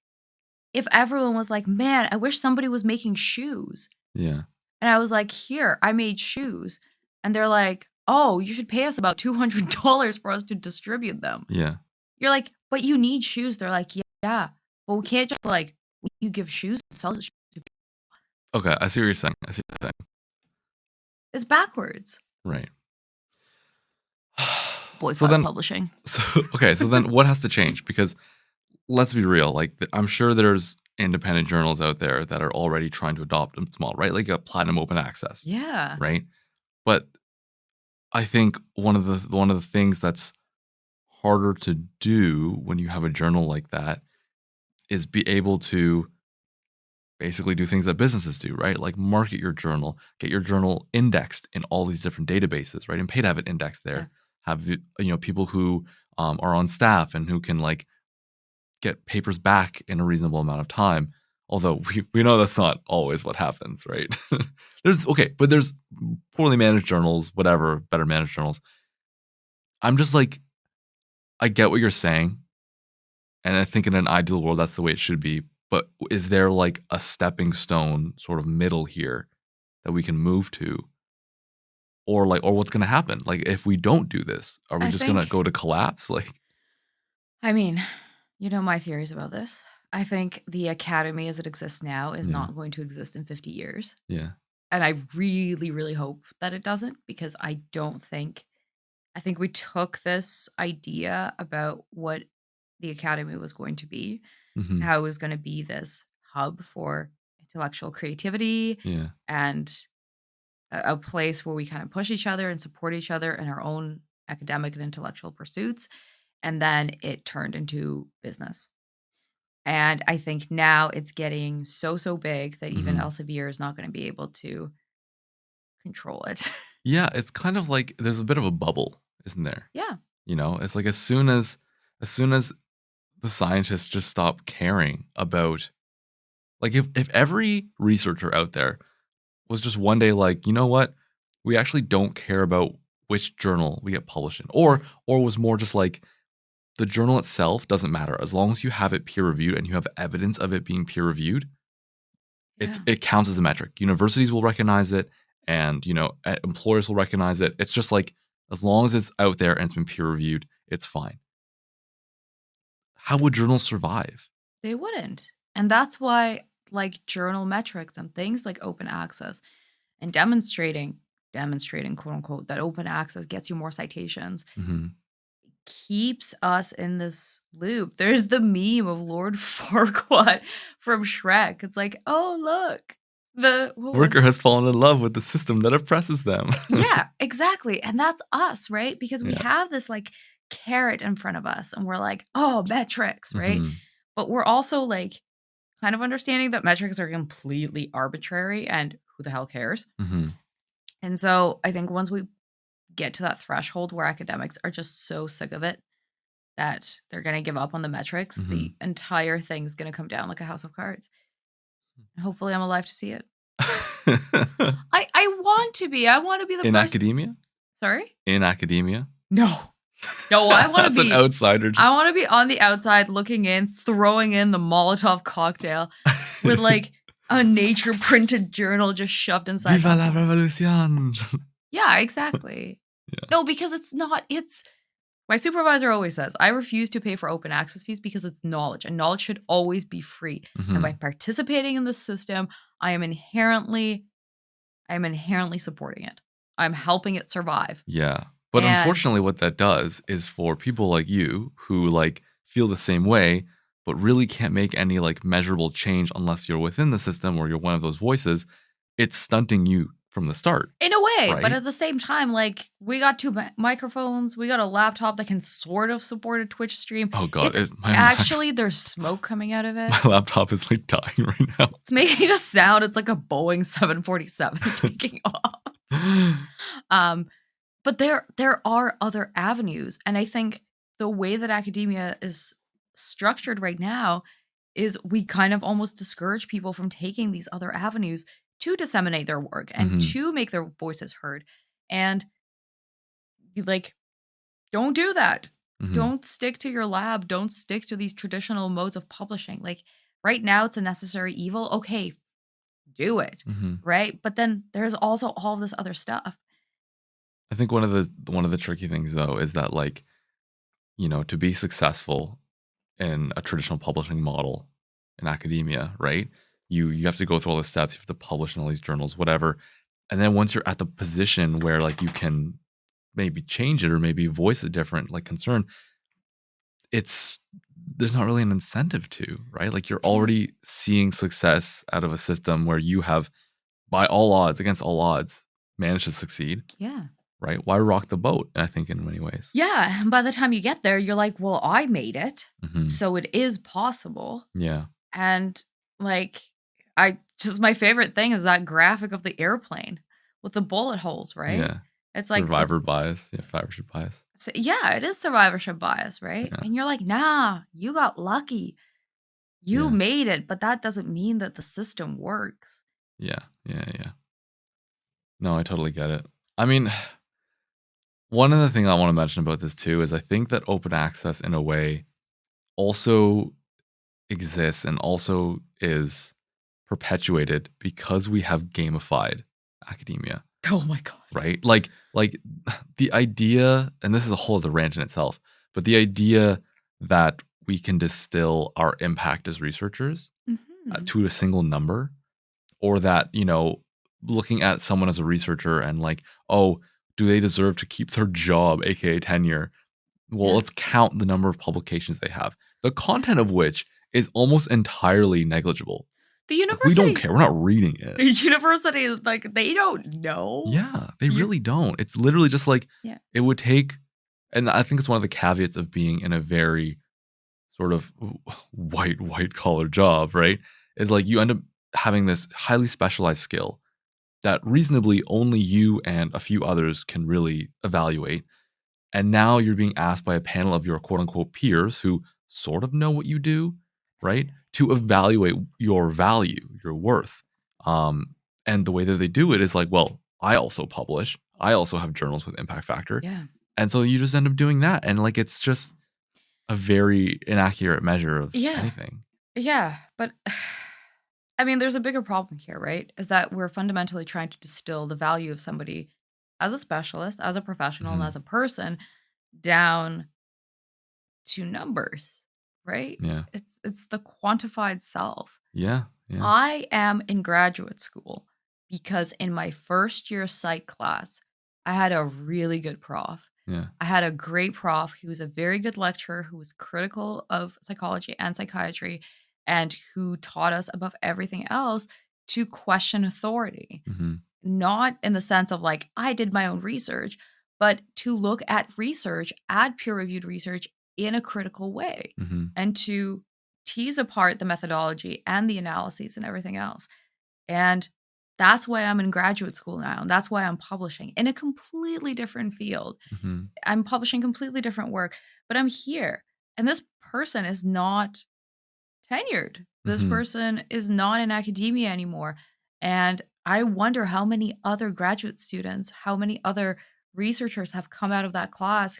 if everyone was like, "Man, I wish somebody was making shoes." yeah, And I was like, "Here, I made shoes." And they're like, "Oh, you should pay us about $200 for us to distribute them." yeah. You're like, "But you need shoes." They're like, "Yeah, but we can't just, like, you give shoes and sell sh to people." Okay, I see what you're saying, I see what you're saying. It's backwards. Right. So Boycott then publishing. so then what has to change? Because let's be real, like, I'm sure there's independent journals out there that are already trying to adopt them small, right? Like a platinum open access, Yeah. right? But I think one of the things that's harder to do when you have a journal like that is be able to basically do things that businesses do, right? Like market your journal, get your journal indexed in all these different databases, right? And pay to have it indexed Yeah. there. Have people who are on staff and who can like get papers back in a reasonable amount of time. Although we know that's not always what happens, right? But there's poorly managed journals, whatever, better managed journals. I'm just like, I get what you're saying, and I think in an ideal world, that's the way it should be. But is there like a stepping stone sort of middle here that we can move to? Or what's gonna happen? Like, if we don't do this, are we I just gonna think go to collapse? Like I mean, you know my theories about this. I think the academy as it exists now is yeah, not going to exist in 50 years. yeah, And I really, really hope that it doesn't because I think we took this idea about what the academy was going to be, mhm, how it was going to be this hub for intellectual creativity yeah, and a place where we kind of push each other and support each other in our own academic and intellectual pursuits. And then it turned into business. And I think now it's getting so, so big that even mhm. Elsevier is not going to be able to control it. Yeah, it's kind of like there's a bit of a bubble, isn't there? Yeah. It's like as soon as the scientists just stop caring about like if every researcher out there was just one day like, "You know what? We actually don't care about which journal we get published in." Yeah. Or was more just like, the journal itself doesn't matter. As long as you have it peer reviewed and you have evidence of it being peer reviewed, Yeah. it counts as a metric. Universities will recognize it, and employers will recognize it. It's just like, as long as it's out there and it's been peer reviewed, it's fine. How would journals survive? They wouldn't. And that's why, like, journal metrics and things like open access and demonstrating, quote unquote, that open access gets you more citations, Mhm. keeps us in this loop. There's the meme of Lord Farquaad from Shrek. It's like, "Oh, look, the" what was Worker has fallen in love with the system that oppresses them. Yeah, exactly, and that's us, right? Because we Yeah. have this, like, carrot in front of us, and we're like, "Oh, metrics," right? Mhm. But we're also, like, kind of understanding that metrics are completely arbitrary, and who the hell cares? Mhm. And so, I think once we get to that threshold where academics are just so sick of it that they're gonna give up on the metrics, the Mhm. entire thing's gonna come down like a house of cards. Hopefully, I'm alive to see it. I want to be. I wanna be the In person. academia? Sorry? In academia? No. No, As an outsider, I just wanna be on the outside looking in, throwing in the Molotov cocktail with, like, a nature printed journal just shoved inside Viva my la mouth. revolución! Yeah, exactly. Yeah. No, because it's my supervisor always says, "I refuse to pay for open access fees because it's knowledge, and knowledge should always be free. And by Mhm. participating in this system, I am inherently supporting it. I'm helping it survive." Yeah. But And unfortunately, what that does is, for people like you who, like, feel the same way, but really can't make any, like, measurable change unless you're within the system or you're one of those voices, it's stunting you from the start, in a way, but right? at the same time, like, we got 2 microphones, we got a laptop that can sort of support a Twitch stream. Oh god, It's it my actually there's smoke coming out of it. my laptop is, like, dying right now. It's making a sound, it's like a Boeing 747 taking off. Um, but there are other avenues, and I think the way that academia is structured right now is we kind of almost discourage people from taking these other avenues to disseminate their work and Mhm. to make their voices heard. And like, don't do that. Mhm. Don't stick to your lab. Don't stick to these traditional modes of publishing. Like, right now, it's a necessary evil. Okay, do it. Mhm. Right. But then there's also all this other stuff. I think one of the tricky things, though, is that, like, to be successful in a traditional publishing model in academia, right? You have to go through all the steps, you have to publish in all these journals, whatever. And then once you're at the position where, like, you can maybe change it or maybe voice a different, like, concern, it's there's not really an incentive to, right? Like, you're Yeah. already seeing success out of a system where you have, by all odds, against all odds, managed to succeed, Yeah. right? Why rock the boat? I think in many ways. Yeah, and by the time you get there, you're like, "Well, I made it, Mhm. so it is possible." Yeah. And, like, I just my favorite thing is that graphic of the airplane with the bullet holes, right? Yeah. It's like the Survivor bias. Yeah, survivorship bias. yeah, it is survivorship bias, right? Yeah. And you're like, "Nah, you got lucky. You Yeah. made it, but that doesn't mean that the system works." Yeah. Yeah. Yeah. No, I totally get it. I mean, one other thing I want to mention about this too is I think that open access in a way also exists and also is perpetuated because we have gamified academia, Oh my god. right? Like the idea, and this is a whole other rant in itself, but the idea that we can distill our impact as researchers Mhm. to a single number, or that, looking at someone as a researcher and, like, oh, do they deserve to keep their job, aka tenure? Well, Yeah. let's count the number of publications they have, the Yeah. content of which is almost entirely negligible. The Like, we don't university care. We're not reading it. the university is like, they don't know. Yeah, they You really don't. It's literally just like, Yeah. it would take, and I think it's one of the caveats of being in a very sort of white collar job, right? Is like, you end up having this highly specialized skill that reasonably only you and a few others can really evaluate. And now you're being asked by a panel of your quote unquote peers who sort of know what you do, right? To evaluate your value, your worth. Um, and the way that they do it is like, well, I also publish. I also have journals with impact factor. Yeah. And so you just end up doing that. And, like, it's just, a very inaccurate measure of Yeah. anything. Yeah, but I mean, there's a bigger problem here, right? Is that we're fundamentally trying to distill the value of somebody as a specialist, as a professional, and Mhm. as a person down to numbers, right? Yeah. It's the quantified self. Yeah. Yeah. I am in graduate school because in my first year psych class, I had a really good prof. Yeah. I had a great prof who was a very good lecturer who was critical of psychology and psychiatry and who taught us above everything else to question authority. Mhm. Not in the sense of like, I did my own research, but to look at research, add peer reviewed research in a critical way Mhm. and to tease apart the methodology and the analyses and everything else. And that's why I'm in graduate school now. And that's why I'm publishing in a completely different field. Mhm. I'm publishing completely different work, but I'm here. And this person is not tenured. This Mhm. person is not in academia anymore. And I wonder how many other graduate students, how many other researchers have come out of that class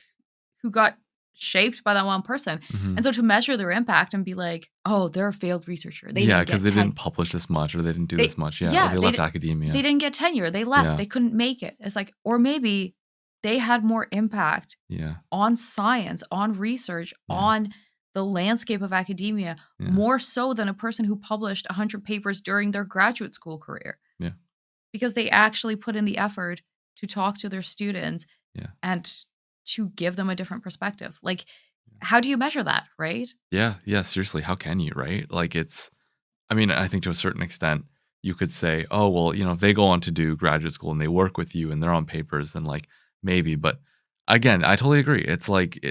who got shaped by that one person. And Mhm. so to measure their impact and be like, "Oh, they're a failed researcher. They Yeah, didn't because get they didn't publish this much or they didn't do this they much. Yeah, or yeah, they left academia. they didn't get tenure. They left. Yeah. They couldn't make it." It's like or maybe they had more impact Yeah. on science, on research, Yeah. on the landscape of academia, Yeah. more so than a person who published 100 papers during their graduate school career, Yeah. because they actually put in the effort to talk to their students Yeah. and to give them a different perspective. Like, how do you measure that, right? Yeah. Yeah. Seriously, how can you, right? Like it's I mean, I think to a certain extent, you could say, "Oh, well, if they go on to do graduate school and they work with you and they're on papers, then like maybe." But again, I totally agree. It's like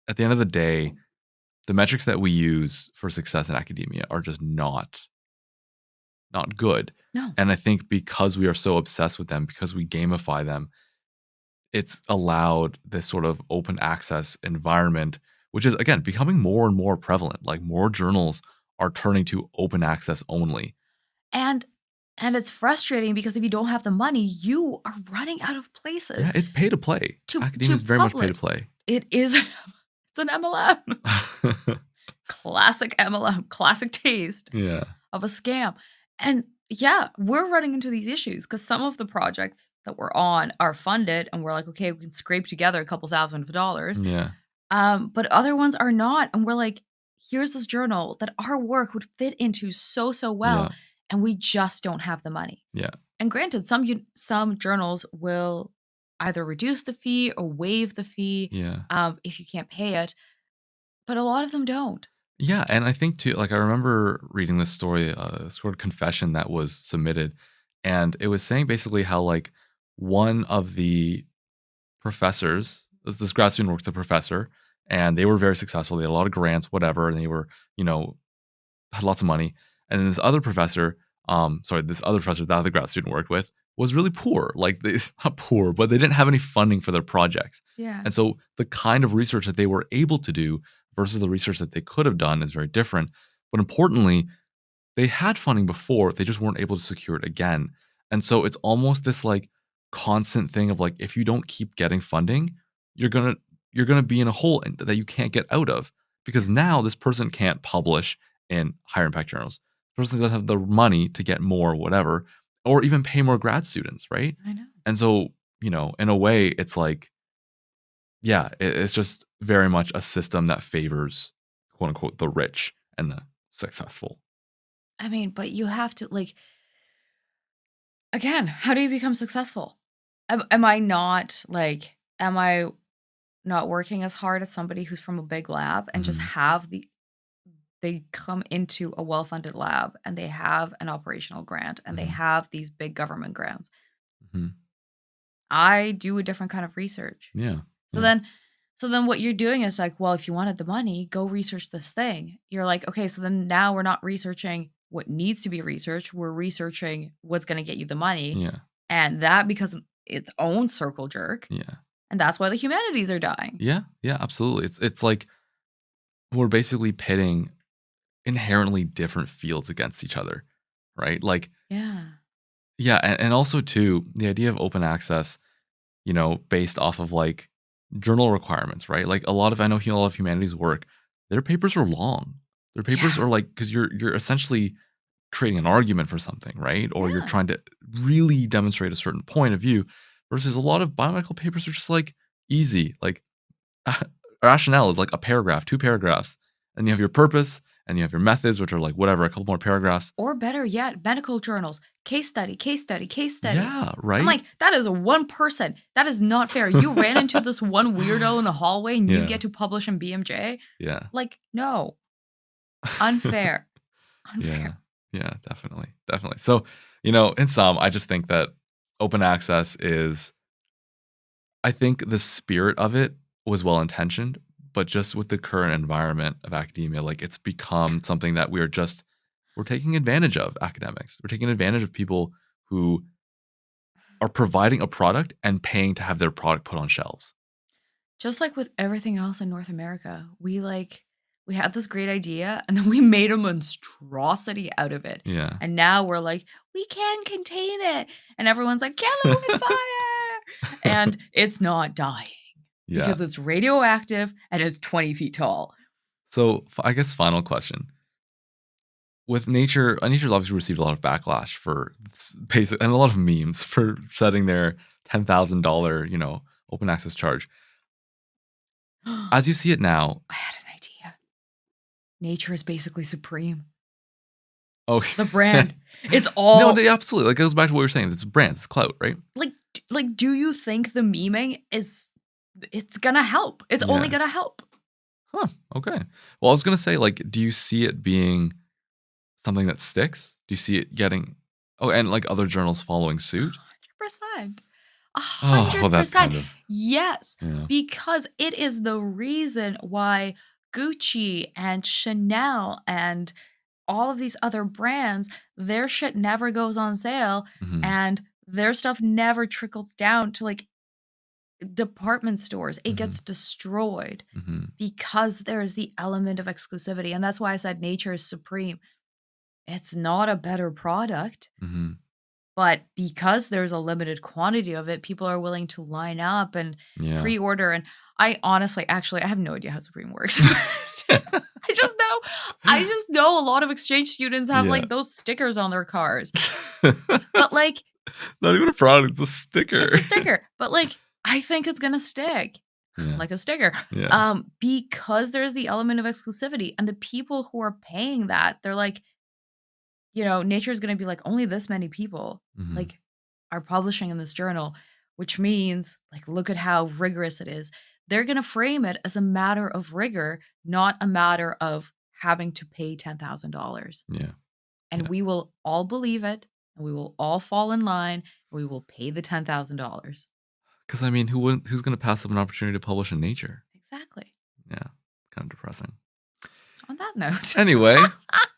at the end of the day, the metrics that we use for success in academia are just not good. No. And I think because we are so obsessed with them, because we gamify them, it's allowed this sort of open access environment, which is again becoming more and more prevalent. Like more journals are turning to open access only. And it's frustrating because if you don't have the money, you are running out of Yeah, places it's pay to play. Academia to is very much pay to publish. play. It is it's an MLM. Classic MLM, classic taste Yeah. of a scam. And yeah, we're running into these issues because some of the projects that we're on are funded and we're like, okay, we can scrape together a couple thousand of dollars. Yeah. But other ones are not. And we're like, here's this journal that our work would fit into so, so well. Yeah. And we just don't have the money. Yeah. And granted, some journals will either reduce the fee or waive the fee Yeah. if you can't pay it, but a lot of them don't. Yeah, and I think too, like I remember reading this story, sort of confession that was submitted, and it was saying basically how like one of the professors, this grad student worked with a professor, and they were very successful. They had a lot of grants, whatever, and they were, had lots of money. And then this other professor that the grad student worked with was really poor. Like they not poor, but they didn't have any funding for their projects. Yeah. And so the kind of research that they were able to do versus the research that they could have done is very different. But importantly, they had funding before, they just weren't able to secure it again. And so it's almost this like constant thing of like if you don't keep getting funding, you're going to be in a hole that you can't get out of because now this person can't publish in higher impact journals. This person doesn't have the money to get more whatever or even pay more grad students, right? I know. And so, in a way it's like yeah, it's just very much a system that favors quote unquote the rich and the successful. I mean, but you have to like again, how do you become successful? Am I not working as hard as somebody who's from a big lab and just Mhm. have they come into a well-funded lab and they have an operational grant and they Mhm. have these big government grants. Mhm. I do a different kind of research. Yeah. So Yeah. then what you're doing is like, well, if you wanted the money, go research this thing. You're like, okay, so then now we're not researching what needs to be researched. We're researching what's going to get you the money. Yeah. And that becomes its own circle jerk. Yeah. And that's why the humanities are dying. Yeah. Yeah, absolutely. It's like we're basically pitting inherently different fields against each other, right? Like, Yeah. yeah, and also too, the idea of open access, based off of like journal requirements, right? Like, I know a lot of humanities work, their papers are long. Their papers Yeah, are like, because you're essentially creating an argument for something, right? Or you're yeah. trying to really demonstrate a certain point of view, versus a lot of biomedical papers are just, like, easy. Like, rationale is like a paragraph, 2 paragraphs, and you have your purpose, and you have your methods, which are, like, whatever, a couple more paragraphs. Or better yet, medical journals, case study, case study, case study. Yeah, I'm right? like, that is a one person. That is not fair. You ran into this one weirdo in the hallway and you Yeah, get to publish in BMJ? yeah. Like, no, unfair, Yeah, unfair. yeah, definitely, definitely. So, in sum, I just think that open access is I think the spirit of it was well-intentioned, but just with the current environment of academia, like, it's become something that we're taking advantage of academics. We're taking advantage of people who are providing a product and paying to have their product put on shelves. Just like with everything else in North America, we had this great idea and then we made a monstrosity out of it. Yeah. And now we're like, we can contain it. And everyone's like, kill it with fire. And it's not dying Yeah. because it's radioactive and it's 20 feet tall. So, I guess final question. With nature's obviously received a lot of backlash for basic and a lot of memes for setting their $10,000, open access charge. I As you see it now, had an idea. Nature is basically supreme. oh, The brand. It's no, all they absolutely, like, it goes back to what we were saying. It's brands, it's clout, right? like, do you think the memeing is it's gonna help? It's only Yeah. gonna help. Huh, okay. Well, I was gonna say, like, do you see it being something that sticks? Do you see it getting and, like, other journals following suit? 100%. Oh, well, that's 100%. kind of Yes, yeah. because it is the reason why Gucci and Chanel and all of these other brands, their shit never goes on sale Mhm, and their stuff never trickles down to, like, department stores. It mhm, gets destroyed mhm, because there is the element of exclusivity, and that's why I said nature is supreme. It's not a better product. mhm. But because there's a limited quantity of it, people are willing to line up and Yeah. pre-order, and I honestly actually, I have no idea how Supreme works, but I just know a lot of exchange students have, Yeah. like, those stickers on their cars. But, like, Not even a product, it's a it's sticker. a sticker, but, like, I think it's gonna stick Yeah, like a sticker, yeah. because there's the element of exclusivity, and the people who are paying that, they're like, nature's gonna be like, only this many people, Mhm. like, are publishing in this journal, which means, like, look at how rigorous it is. They're gonna frame it as a matter of rigor, not a matter of having to pay $10,000. Yeah, And yeah. we will all believe it, and we will all fall in line, and we will pay the $10,000. 'Cause, I mean, who's gonna pass up an opportunity to publish in Nature? Exactly. Yeah, kind of depressing. On that note. Anyway,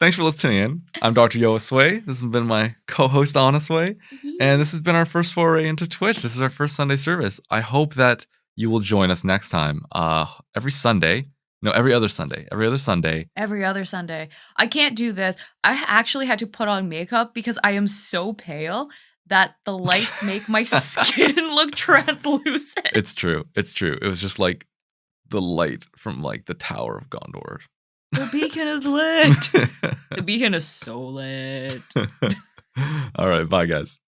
thanks for listening in. I'm Doctor Yoa Sway. This has been my co-host, Honest Way, and Yeah. this has been our first foray into Twitch. This is our first Sunday service. I hope that you will join us next time, every Sunday. No, every other Sunday. Every other Sunday. I can't do this. I actually had to put on makeup because I am so pale that the lights make my skin look translucent. It's true, it's true. It was just like the light from, like, the Tower of Gondor. The beacon is lit. The beacon is so lit. Alright, bye, guys.